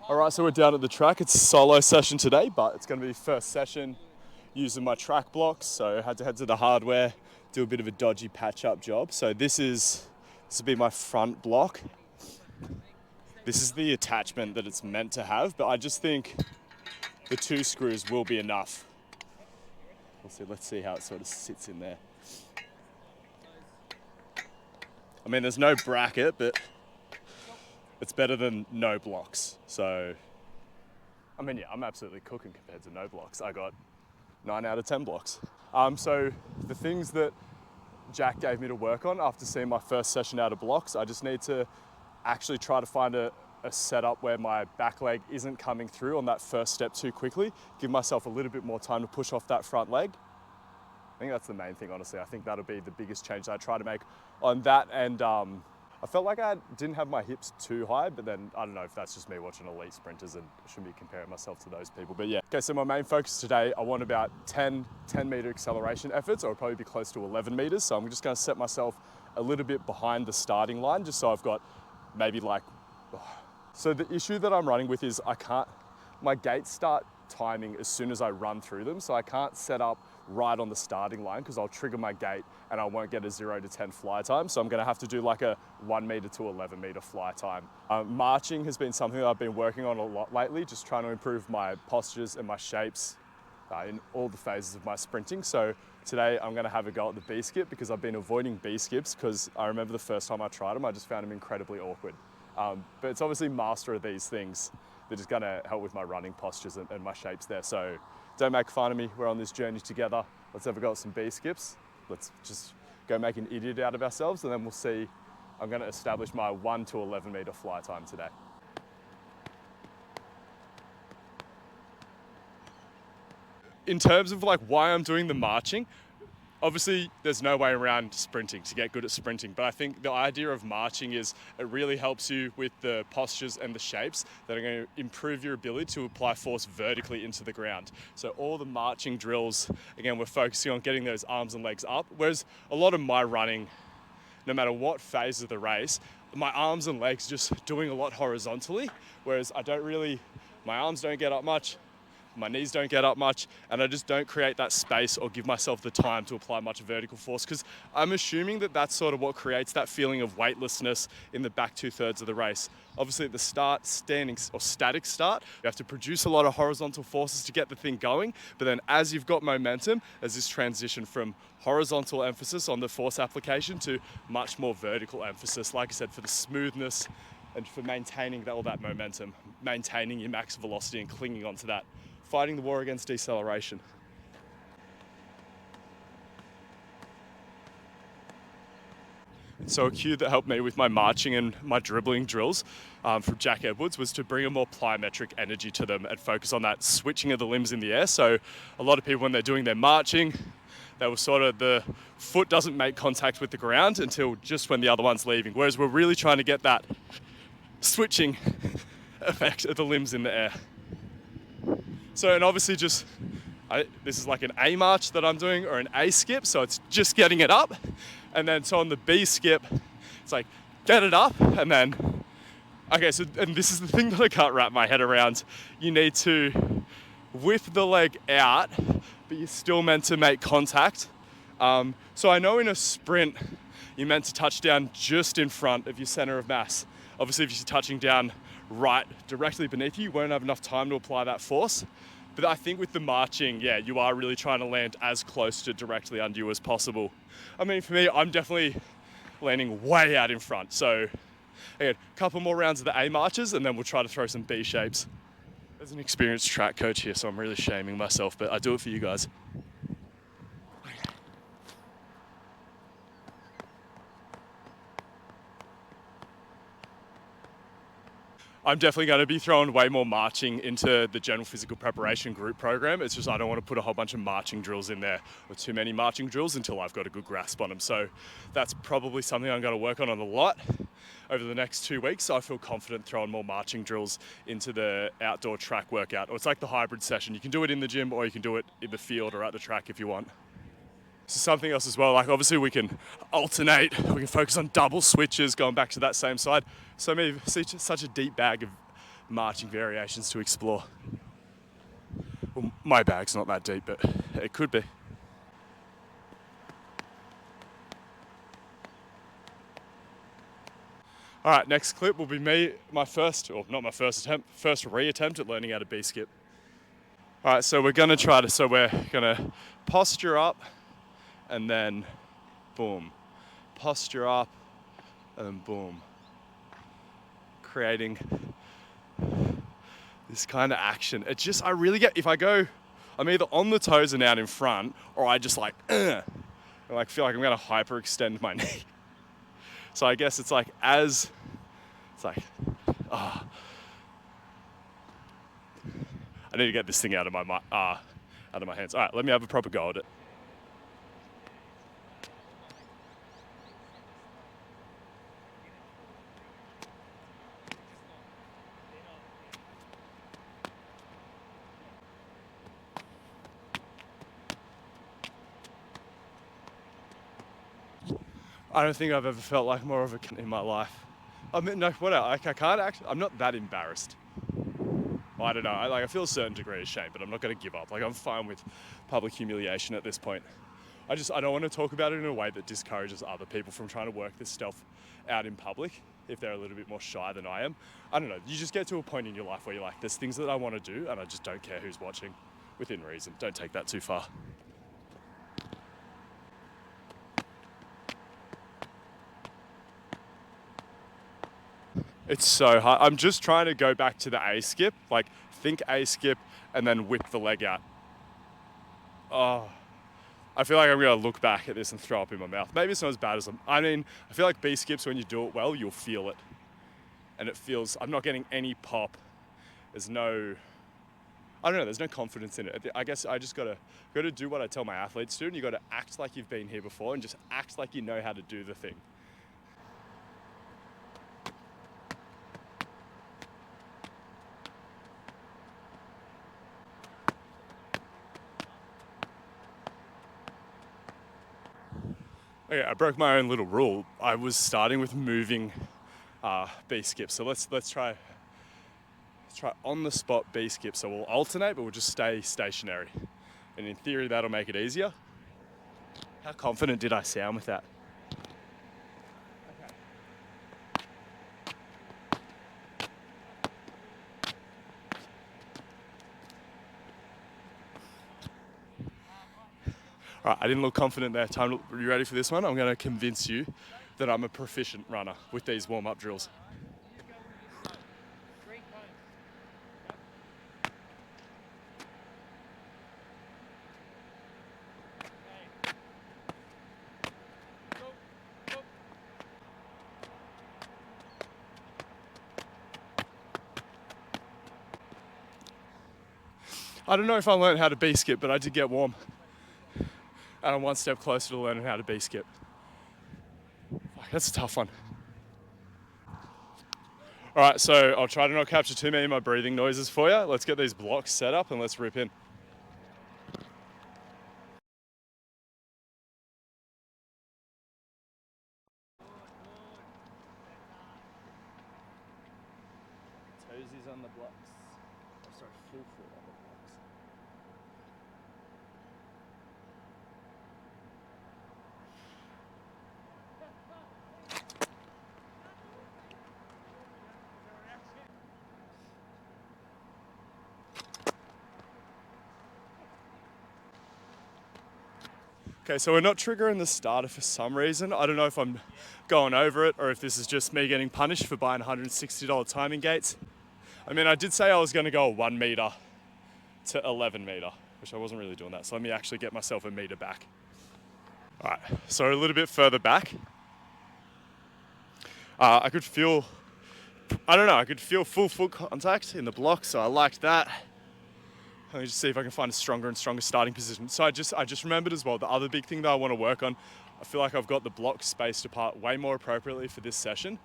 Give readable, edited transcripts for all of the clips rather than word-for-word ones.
All right, so we're down at the track. It's a solo session today, but it's going to be first session using my track blocks. So I had to head to the hardware, do a bit of a dodgy patch-up job. So this will be my front block. This is the attachment that it's meant to have, but I just think the 2 screws will be enough. Let's see how it sort of sits in there. I mean, there's no bracket, but it's better than no blocks. So, I mean, yeah, I'm absolutely cooking compared to no blocks. I got 9 out of 10 blocks. So the things that Jack gave me to work on after seeing my first session out of blocks, I just need to actually try to find a setup where my back leg isn't coming through on that first step too quickly, give myself a little bit more time to push off that front leg. I think that's the main thing, honestly. I think that'll be the biggest change that I try to make on that. And I felt like I didn't have my hips too high, but then I don't know if that's just me watching elite sprinters and I shouldn't be comparing myself to those people. But yeah. Okay, so my main focus today, I want about 10 meter acceleration efforts, or probably be close to 11 meters. So I'm just gonna set myself a little bit behind the starting line, just so I've got maybe like, so the issue that I'm running with is my gates start timing as soon as I run through them. So I can't set up right on the starting line because I'll trigger my gate and I won't get a 0 to 10 fly time. So I'm gonna have to do like a 1 meter to 11 meter fly time. Marching has been something that I've been working on a lot lately, just trying to improve my postures and my shapes in all the phases of my sprinting. So today I'm gonna have a go at the B skip because I've been avoiding B skips because I remember the first time I tried them, I just found them incredibly awkward. But it's obviously master of these things that is gonna help with my running postures and my shapes there. So don't make fun of me, we're on this journey together. Let's have a go at some B skips. Let's just go make an idiot out of ourselves and then we'll see. I'm gonna establish my 1 to 11 meter fly time today. In terms of like why I'm doing the marching, obviously, there's no way around sprinting to get good at sprinting, but I think the idea of marching is it really helps you with the postures and the shapes that are going to improve your ability to apply force vertically into the ground. So all the marching drills, again, we're focusing on getting those arms and legs up, whereas a lot of my running, no matter what phase of the race, my arms and legs just doing a lot horizontally, whereas my arms don't get up much, my knees don't get up much, and I just don't create that space or give myself the time to apply much vertical force, because I'm assuming that that's sort of what creates that feeling of weightlessness in the back 2/3 of the race. Obviously at the start, standing or static start, you have to produce a lot of horizontal forces to get the thing going, but then as you've got momentum, there's this transition from horizontal emphasis on the force application to much more vertical emphasis, like I said, for the smoothness and for maintaining all that momentum, maintaining your max velocity and clinging onto that. Fighting the war against deceleration. So a cue that helped me with my marching and my dribbling drills from Jack Edwards was to bring a more plyometric energy to them and focus on that switching of the limbs in the air. So a lot of people, when they're doing their marching, they were sort of, the foot doesn't make contact with the ground until just when the other one's leaving. Whereas we're really trying to get that switching effect of the limbs in the air. So, and obviously this is like an A march that I'm doing, or an A skip, so it's just getting it up. And then so on the B skip, it's like, get it up, and then, okay, so, and this is the thing that I can't wrap my head around. You need to whip the leg out, but you're still meant to make contact. So I know in a sprint, you're meant to touch down just in front of your center of mass. Obviously, if you're touching down right directly beneath you, you won't have enough time to apply that force. But I think with the marching, yeah, you are really trying to land as close to directly under you as possible. I mean, for me, I'm definitely landing way out in front. So again, a couple more rounds of the A marches and then we'll try to throw some B shapes. There's an experienced track coach here, so I'm really shaming myself, but I do it for you guys. I'm definitely going to be throwing way more marching into the general physical preparation group program. It's just I don't want to put a whole bunch of marching drills in there, or too many marching drills, until I've got a good grasp on them. So that's probably something I'm going to work on a lot over the next 2 weeks. So I feel confident throwing more marching drills into the outdoor track workout. Or it's like the hybrid session. You can do it in the gym or you can do it in the field or at the track if you want. So something else as well, like obviously we can alternate, we can focus on double switches, going back to that same side. So maybe such a deep bag of marching variations to explore. Well, my bag's not that deep, but it could be. All right, next clip will be me, my first, or not my first attempt, first re-attempt at learning how to B-skip. All right, so we're gonna posture up and then boom. Posture up and then boom. Creating this kind of action. I really get, if I go, I'm either on the toes and out in front, or I just like, I feel like I'm gonna hyperextend my knee. So I guess it's like, I need to get this thing out of my hands. All right, let me have a proper go at it. I don't think I've ever felt like more of a in my life. I mean, no, what else? I can't actually, I'm not that embarrassed. I don't know, I feel a certain degree of shame, but I'm not gonna give up. Like, I'm fine with public humiliation at this point. I don't want to talk about it in a way that discourages other people from trying to work this stuff out in public if they're a little bit more shy than I am. I don't know, you just get to a point in your life where you're like, there's things that I want to do and I just don't care who's watching, within reason. Don't take that too far. It's so hard. I'm just trying to go back to the A skip, like think A skip and then whip the leg out. Oh, I feel like I'm gonna look back at this and throw up in my mouth. Maybe it's not as bad as I feel like B skips, when you do it well, you'll feel it. And it feels, I'm not getting any pop. There's no confidence in it. I guess I just gotta do what I tell my athletes to, and you gotta act like you've been here before and just act like you know how to do the thing. Okay, I broke my own little rule. I was starting with moving B skip. So let's try on the spot B skip. So we'll alternate, but we'll just stay stationary. And in theory, that'll make it easier. How confident did I sound with that? All right, I didn't look confident there. Are you ready for this one? I'm gonna convince you that I'm a proficient runner with these warm-up drills. I don't know if I learned how to B-skip, but I did get warm. And I'm one step closer to learning how to B-skip. That's a tough one. All right, so I'll try to not capture too many of my breathing noises for you. Let's get these blocks set up and let's rip in. Toesies on the blocks. Oh, sorry, full foot on the blocks. Okay, so we're not triggering the starter for some reason. I don't know if I'm going over it or if this is just me getting punished for buying $160 timing gates. I mean, I did say I was gonna go 1 meter to 11 meter, which I wasn't really doing that. So let me actually get myself a meter back. All right, so a little bit further back. I could feel full foot contact in the block, so I liked that. Let me just see if I can find a stronger and stronger starting position. So I just remembered as well, the other big thing that I want to work on, I feel like I've got the blocks spaced apart way more appropriately for this session.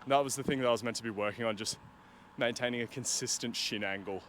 And that was the thing that I was meant to be working on, just maintaining a consistent shin angle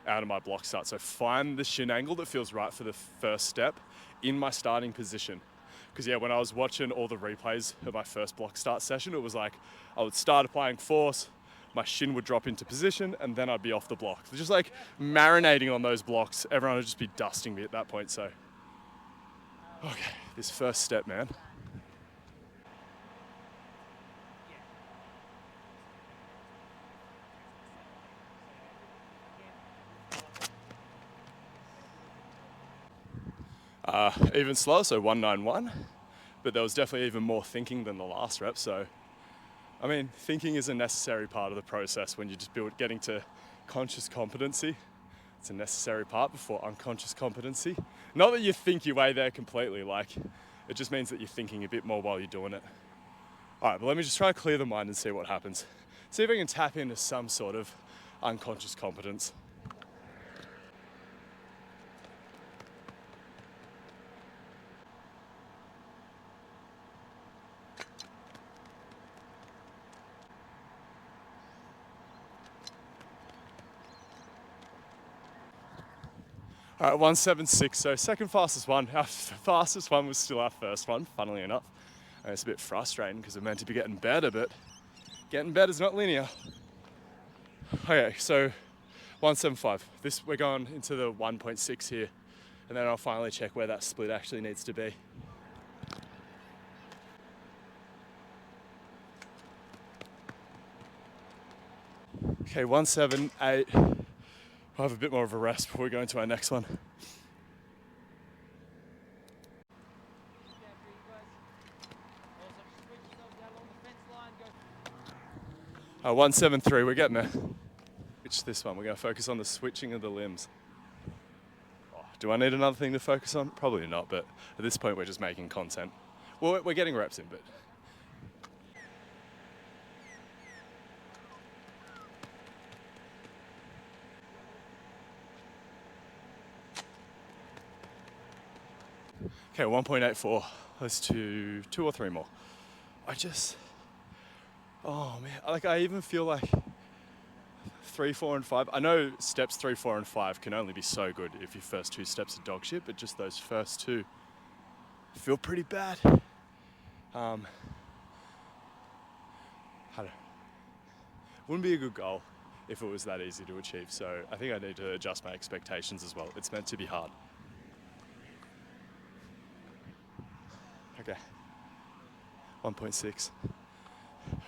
out of my block start. So find the shin angle that feels right for the first step in my starting position. Because yeah, when I was watching all the replays of my first block start session, it was like I would start applying force, my shin would drop into position, and then I'd be off the block. So just like marinating on those blocks, everyone would just be dusting me at that point. So, okay, this first step, man. Even slower, so 191, but there was definitely even more thinking than the last rep. So, I mean, thinking is a necessary part of the process when you just getting to conscious competency. It's a necessary part before unconscious competency. Not that you think your way there completely, like, it just means that you're thinking a bit more while you're doing it. All right, but let me just try to clear the mind and see what happens. See if I can tap into some sort of unconscious competence. All right, 176, so second fastest one. Our fastest one was still our first one, funnily enough. And it's a bit frustrating because we're meant to be getting better, but getting better is not linear. Okay, so 175. We're going into the 1.6 here, and then I'll finally check where that split actually needs to be. Okay, 178. We'll have a bit more of a rest before we go into our next one. 173, we're getting there. Switch this one, we're going to focus on the switching of the limbs. Oh, do I need another thing to focus on? Probably not, but at this point we're just making content. Well, we're getting reps in, but... Okay, 1.84. Let's do 2 or 3 more. Oh man, like I even feel like 3, 4, and 5. I know steps 3, 4, and 5 can only be so good if your first 2 steps are dog shit, but just those first 2 feel pretty bad. I don't know. Wouldn't be a good goal if it was that easy to achieve. So I think I need to adjust my expectations as well. It's meant to be hard. Okay, 1.6.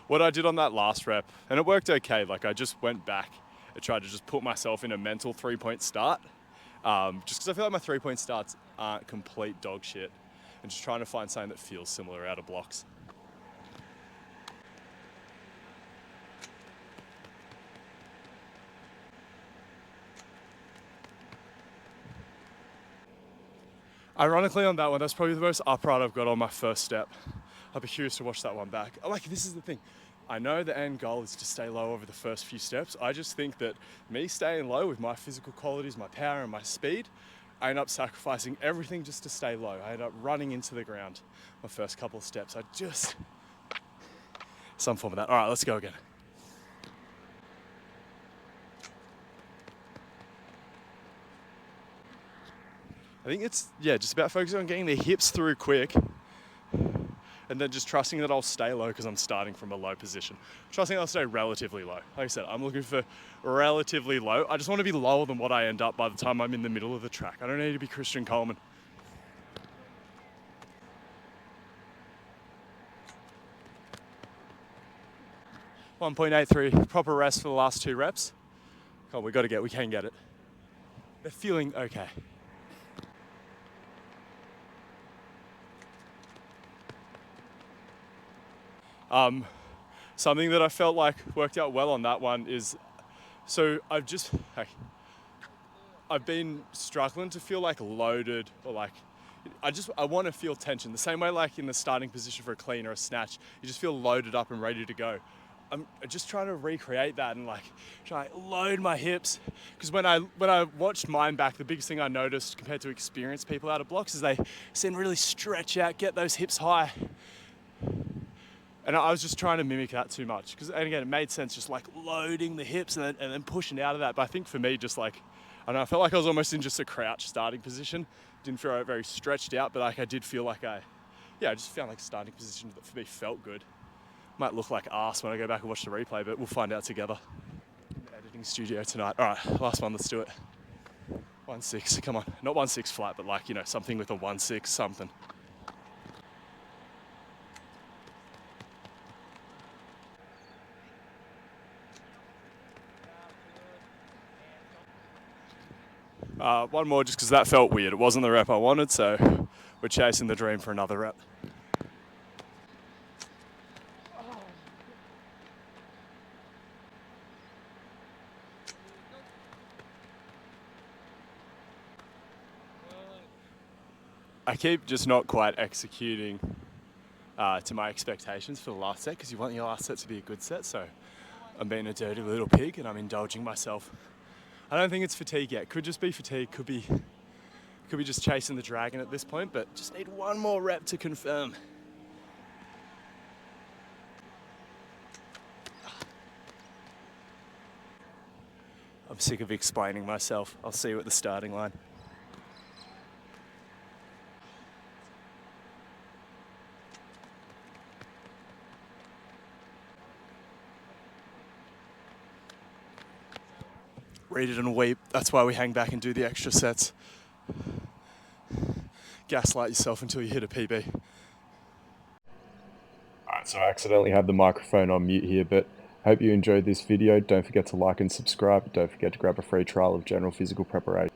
What I did on that last rep, and it worked okay, like I just went back and tried to just put myself in a mental 3-point start, just because I feel like my 3-point starts aren't complete dog shit, and just trying to find something that feels similar out of blocks. Ironically on that one, that's probably the most upright I've got on my first step. I'll be curious to watch that one back. Like, this is the thing. I know the end goal is to stay low over the first few steps. I just think that me staying low with my physical qualities, my power and my speed, I end up sacrificing everything just to stay low. I end up running into the ground my first couple of steps. Some form of that. All right, let's go again. I think it's, just about focusing on getting the hips through quick, and then just trusting that I'll stay low because I'm starting from a low position. Trusting I'll stay relatively low. Like I said, I'm looking for relatively low. I just want to be lower than what I end up by the time I'm in the middle of the track. I don't need to be Christian Coleman. .83, proper rest for the last 2 reps. Oh, we can get it. They're feeling okay. Something that I felt like worked out well on that one is, so I've been struggling to feel like loaded, or like, I want to feel tension. The same way like in the starting position for a clean or a snatch, you just feel loaded up and ready to go. I'm just trying to recreate that and like try to load my hips. Because when I watched mine back, the biggest thing I noticed compared to experienced people out of blocks is they seem to really stretch out, get those hips high. And I was just trying to mimic that too much. And again, it made sense just like loading the hips and then pushing out of that. But I think for me, just like I don't know, I felt like I was almost in just a crouch starting position. Didn't feel very stretched out, but like I did feel like I just found like a starting position that for me felt good. Might look like arse when I go back and watch the replay, but we'll find out together. In the editing studio tonight. All right, last one, let's do it. 1-6, come on. Not 1-6 flat, but like, you know, something with a 1-6 something. One more just because that felt weird. It wasn't the rep I wanted, so we're chasing the dream for another rep. I keep just not quite executing to my expectations for the last set because you want your last set to be a good set, so I'm being a dirty little pig and I'm indulging myself. I don't think it's fatigue yet. Could just be fatigue, could be just chasing the dragon at this point, but just need one more rep to confirm. I'm sick of explaining myself. I'll see you at the starting line. Read it and weep. That's why we hang back and do the extra sets. Gaslight yourself until you hit a PB. Alright, so I accidentally had the microphone on mute here, but hope you enjoyed this video. Don't forget to like and subscribe. Don't forget to grab a free trial of general physical preparation.